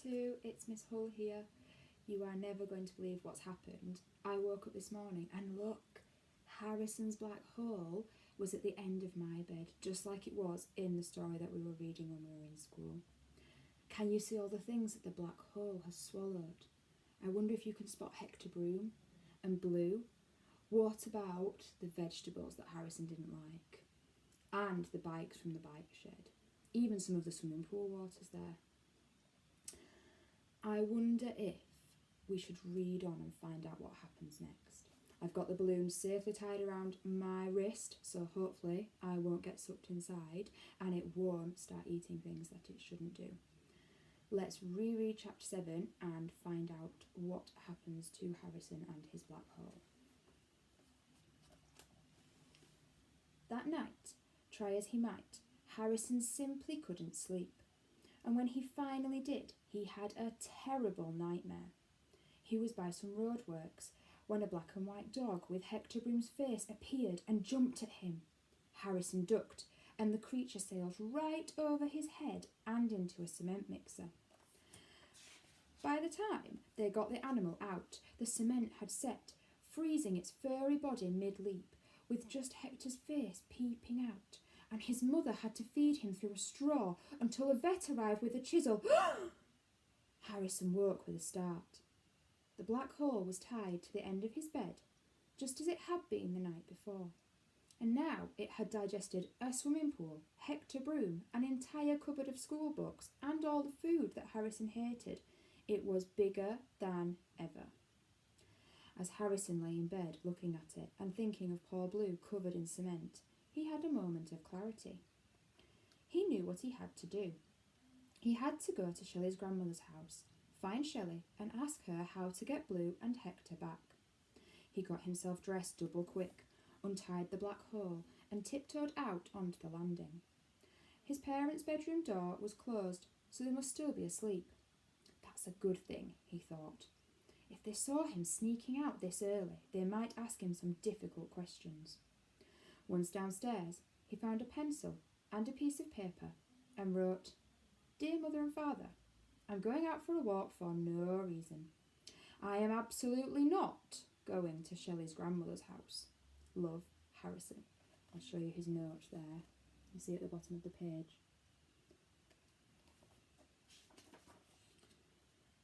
Two, it's Miss Hull here. You are never going to believe what's happened. I woke up this morning and look, Harrison's black hole was at the end of my bed, just like it was in the story that we were reading when we were in school. Can you see all the things that the black hole has swallowed? I wonder if you can spot Hector Broom and Blue. What about the vegetables that Harrison didn't like? And the bikes from the bike shed. Even some of the swimming pool water's there. I wonder if we should read on and find out what happens next. I've got the balloon safely tied around my wrist, so hopefully I won't get sucked inside and it won't start eating things that it shouldn't do. Let's reread chapter 7 and find out what happens to Harrison and his black hole. That night, try as he might, Harrison simply couldn't sleep. And when he finally did, he had a terrible nightmare. He was by some roadworks when a black and white dog with Hector Broom's face appeared and jumped at him. Harrison ducked, and the creature sailed right over his head and into a cement mixer. By the time they got the animal out, the cement had set, freezing its furry body mid-leap, with just Hector's face peeping out, and his mother had to feed him through a straw until a vet arrived with a chisel. Harrison woke with a start. The black hole was tied to the end of his bed, just as it had been the night before. And now it had digested a swimming pool, Hector Broom, an entire cupboard of school books, and all the food that Harrison hated. It was bigger than ever. As Harrison lay in bed looking at it and thinking of poor Blue covered in cement, he had a moment of clarity. He knew what he had to do. He had to go to Shelley's grandmother's house, find Shelley and ask her how to get Blue and Hector back. He got himself dressed double quick, untied the black hole and tiptoed out onto the landing. His parents' bedroom door was closed, so they must still be asleep. That's a good thing, he thought. If they saw him sneaking out this early, they might ask him some difficult questions. Once downstairs, he found a pencil and a piece of paper and wrote, "Dear Mother and Father, I'm going out for a walk for no reason. I am absolutely not going to Shelley's grandmother's house. Love, Harrison." I'll show you his note there. You see at the bottom of the page.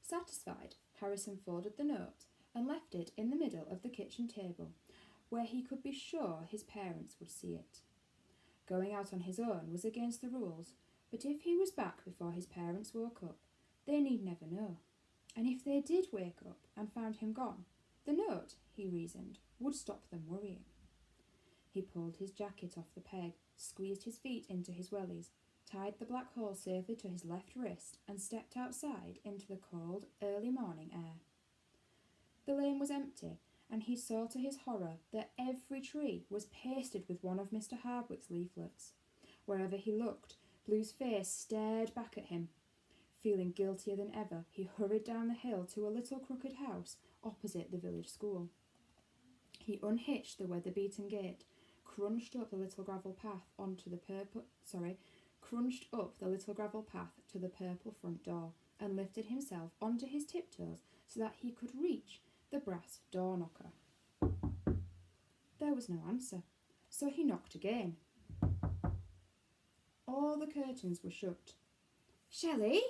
Satisfied, Harrison folded the note and left it in the middle of the kitchen table, where he could be sure his parents would see it. Going out on his own was against the rules, but if he was back before his parents woke up, they need never know. And if they did wake up and found him gone, the note, he reasoned, would stop them worrying. He pulled his jacket off the peg, squeezed his feet into his wellies, tied the black hole safely to his left wrist, and stepped outside into the cold, early morning air. The lane was empty, and he saw to his horror that every tree was pasted with one of Mr. Hardwick's leaflets. Wherever he looked, Blue's face stared back at him. Feeling guiltier than ever, he hurried down the hill to a little crooked house opposite the village school. He unhitched the weather-beaten gate, crunched up the little gravel path to the purple front door, and lifted himself onto his tiptoes so that he could reach the brass door knocker. There was no answer, so he knocked again. All the curtains were shut. "Shelley?"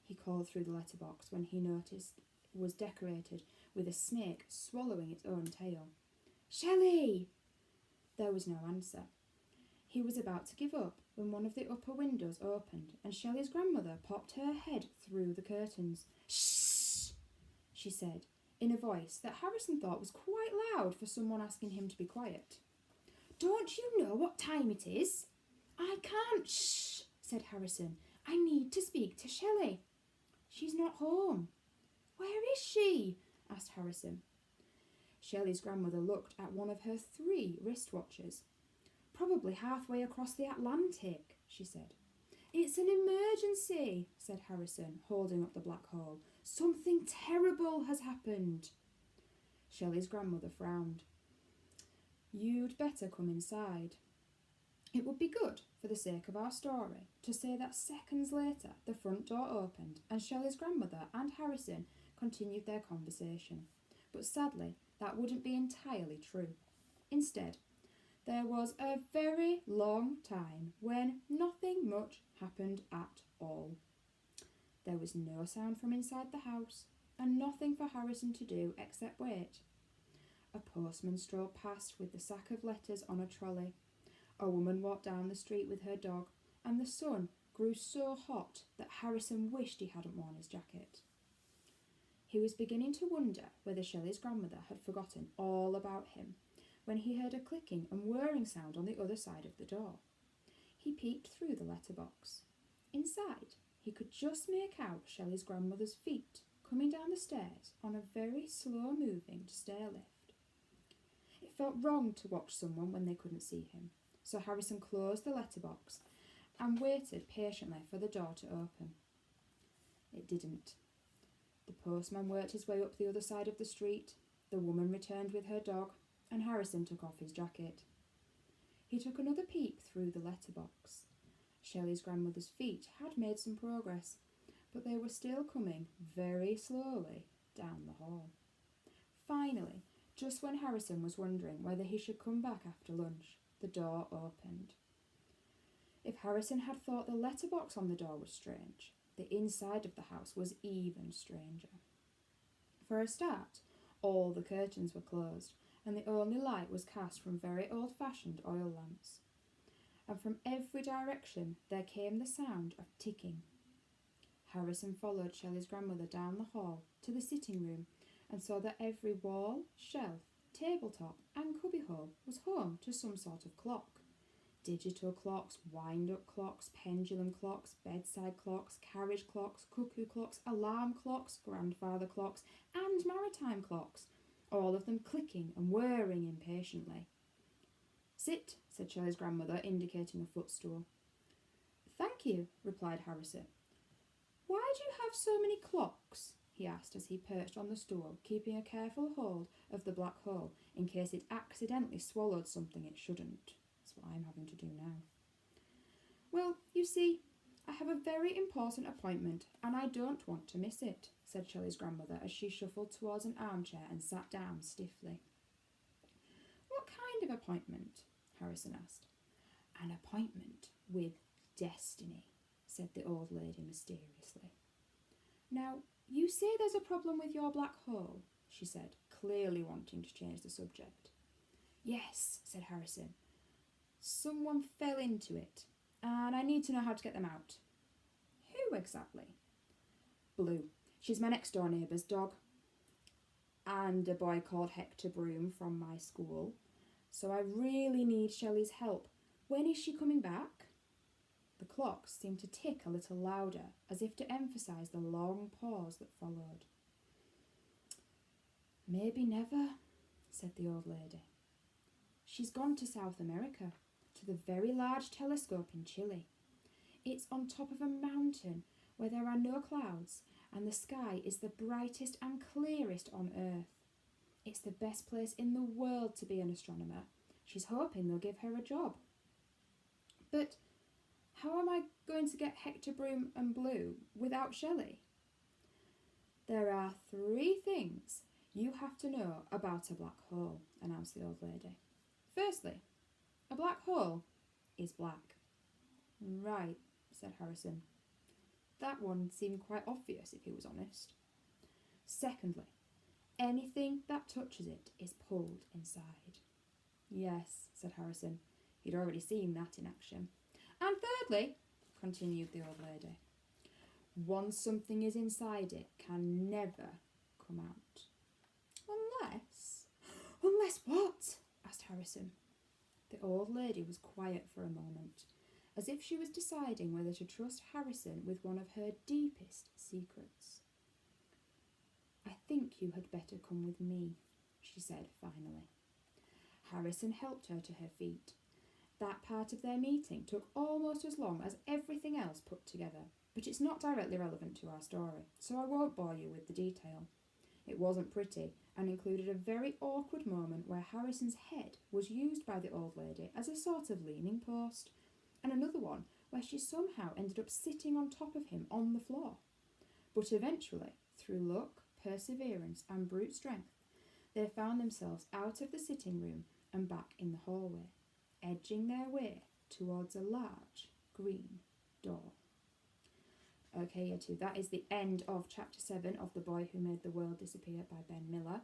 he called through the letterbox when he noticed it was decorated with a snake swallowing its own tail. "Shelley!" There was no answer. He was about to give up when one of the upper windows opened and Shelley's grandmother popped her head through the curtains. "Shh!" she said, in a voice that Harrison thought was quite loud for someone asking him to be quiet. "Don't you know what time it is?" "I can't." "Shh!" said Harrison. "I need to speak to Shelley." "She's not home." "Where is she?" asked Harrison. Shelley's grandmother looked at one of her 3 wristwatches. "Probably halfway across the Atlantic," she said. "It's an emergency," said Harrison, holding up the black hole. "Something terrible has happened." Shelley's grandmother frowned. "You'd better come inside." It would be good, for the sake of our story, to say that seconds later the front door opened and Shelley's grandmother and Harrison continued their conversation. But sadly, that wouldn't be entirely true. Instead, there was a very long time when nothing much happened at all. There was no sound from inside the house, and nothing for Harrison to do except wait. A postman strolled past with the sack of letters on a trolley. A woman walked down the street with her dog, and the sun grew so hot that Harrison wished he hadn't worn his jacket. He was beginning to wonder whether Shelley's grandmother had forgotten all about him when he heard a clicking and whirring sound on the other side of the door. He peeped through the letterbox. Inside, he could just make out Shelley's grandmother's feet coming down the stairs on a very slow-moving stair lift. It felt wrong to watch someone when they couldn't see him, so Harrison closed the letterbox and waited patiently for the door to open. It didn't. The postman worked his way up the other side of the street, the woman returned with her dog, and Harrison took off his jacket. He took another peep through the letterbox. Shelley's grandmother's feet had made some progress, but they were still coming very slowly down the hall. Finally, just when Harrison was wondering whether he should come back after lunch, the door opened. If Harrison had thought the letterbox on the door was strange, the inside of the house was even stranger. For a start, all the curtains were closed, and the only light was cast from very old-fashioned oil lamps. And from every direction there came the sound of ticking. Harrison followed Shelley's grandmother down the hall to the sitting room and saw that every wall, shelf, tabletop and cubbyhole was home to some sort of clock. Digital clocks, wind-up clocks, pendulum clocks, bedside clocks, carriage clocks, cuckoo clocks, alarm clocks, grandfather clocks and maritime clocks, all of them clicking and whirring impatiently. "Sit," said Shelley's grandmother, indicating a footstool. "Thank you," replied Harrison. "Why do you have so many clocks?" he asked as he perched on the stool, keeping a careful hold of the black hole in case it accidentally swallowed something it shouldn't. That's what I'm having to do now. "Well, you see, I have a very important appointment and I don't want to miss it," said Shelley's grandmother as she shuffled towards an armchair and sat down stiffly. "What kind of appointment?" Harrison asked. "An appointment with destiny," said the old lady mysteriously. "Now, you say there's a problem with your black hole," she said, clearly wanting to change the subject. "Yes," said Harrison. "Someone fell into it, and I need to know how to get them out." "Who exactly?" "Blue. She's my next-door neighbour's dog. And a boy called Hector Broom from my school. So I really need Shelley's help. When is she coming back?" The clocks seemed to tick a little louder, as if to emphasise the long pause that followed. "Maybe never," said the old lady. "She's gone to South America, to the very large telescope in Chile. It's on top of a mountain where there are no clouds, and the sky is the brightest and clearest on Earth. It's the best place in the world to be an astronomer. She's hoping they'll give her a job." "But how am I going to get Hector Broom and Blue without Shelley?" "There are 3 things you have to know about a black hole," announced the old lady. "Firstly, a black hole is black." "Right," said Harrison. That one seemed quite obvious if he was honest. "Secondly, anything that touches it is pulled inside." "Yes," said Harrison. He'd already seen that in action. "And thirdly," continued the old lady, "once something is inside it can never come out." Unless what?" asked Harrison. The old lady was quiet for a moment, as if she was deciding whether to trust Harrison with one of her deepest secrets. "I think you had better come with me," she said finally. Harrison helped her to her feet. That part of their meeting took almost as long as everything else put together, but it's not directly relevant to our story, so I won't bore you with the detail. It wasn't pretty and included a very awkward moment where Harrison's head was used by the old lady as a sort of leaning post, and another one where she somehow ended up sitting on top of him on the floor. But eventually, through luck, perseverance, and brute strength, they found themselves out of the sitting room and back in the hallway, edging their way towards a large green door. Okay, year 2, that is the end of chapter 7 of The Boy Who Made the World Disappear by Ben Miller.